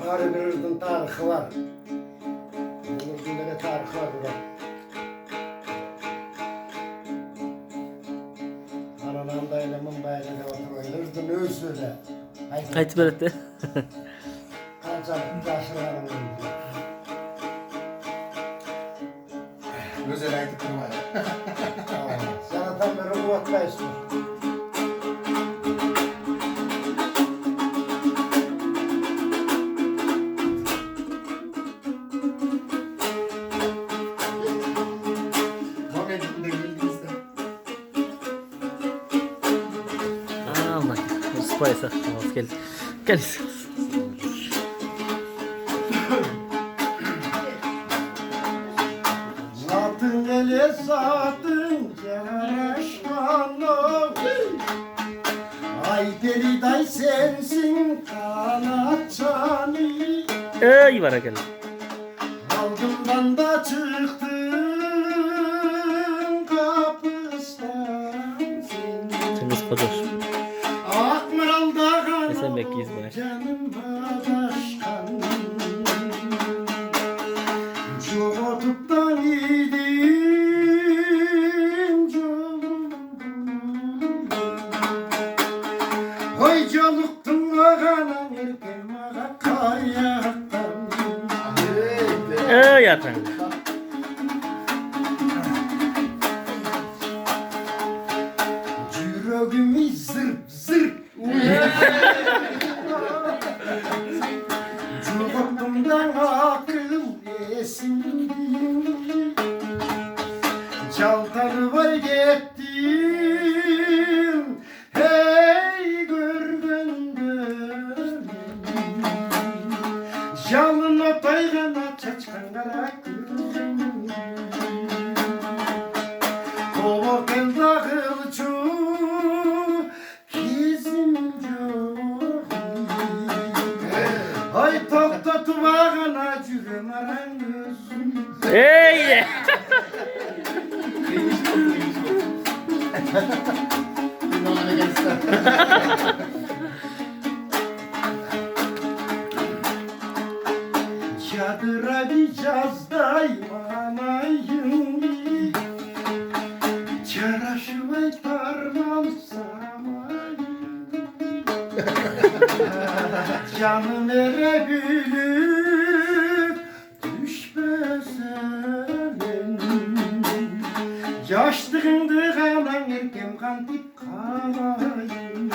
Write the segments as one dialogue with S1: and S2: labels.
S1: Karagırız'ın tarihi var. Bulursun ne tarihi var burada. Anamdayla mumbayla ne oturuyor. Hırzın öğüsüyle.
S2: Haydi böyle de.
S1: Kaçak taşlarım.
S3: Özel aydıkları var.
S1: Sana tam bir ruhvatla istiyor.
S3: Momentinde bildiğinizde.
S2: Allah. Spice'a. Gel. Gel.
S1: Zatın ele zatın ceraşmanı. Ay deli day sensin kanatçanı.
S2: Ey var gel.
S1: Aldımdan da çıktın kapıstan.
S2: Temiz kodur.
S1: Akmaral dağın
S2: Sen bekleyiz bari.
S1: canım başkan. Çoğutuktan idin canım. Oy çoluktun ağanan erken ağa kayaktan.
S2: Ey yatan.
S1: Yüreğimi zırp zırp Çubuğumdan akıl esindi. Çaltanı var gittim. Hey görgün görüm. Canın o taygana çaçkan kara kızım. Kova kel dağıl çu Kizim yok. Ay toktatı bağına cürüm aran gözüm.
S2: Ey.
S3: Bilmem gelirse.
S1: Çadıra bir cazdayım anayım. Çaraşı ve tarlam samayım. Canım erebilir düşmesenin. Yaşlığındı kalan erkem kantip kalayım.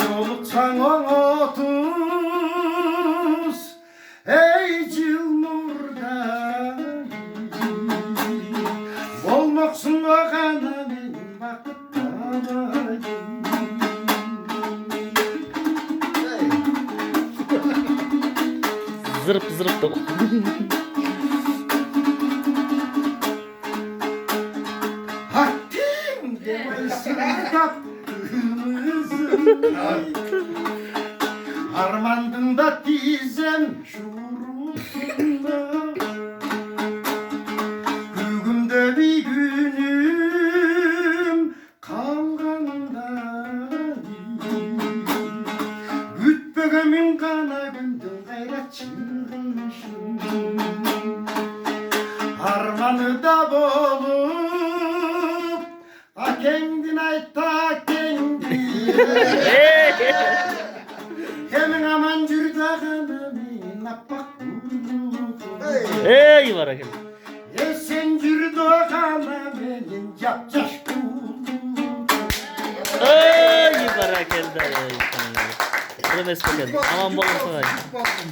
S1: Yoluksan on otuz ey cılmurdan. Olmaksun o kana benim vakit kalayım.
S2: Zırp zırp da.
S1: Hakkım demesin kapımızın. Harmandında dizem şuurumda. Bugünde bir günüm kalganda. Gütbögemin kana gündüm gayret çılgınmışım. Harmanı da bulup a kendin ayt ta kendin. Hemen aman cürdağını min appak.
S2: Ey var gel.
S1: Sen cürdağını benim yapcaş
S2: Ey var gel. Burası geldi. Aman bolun sana.
S3: Bastım.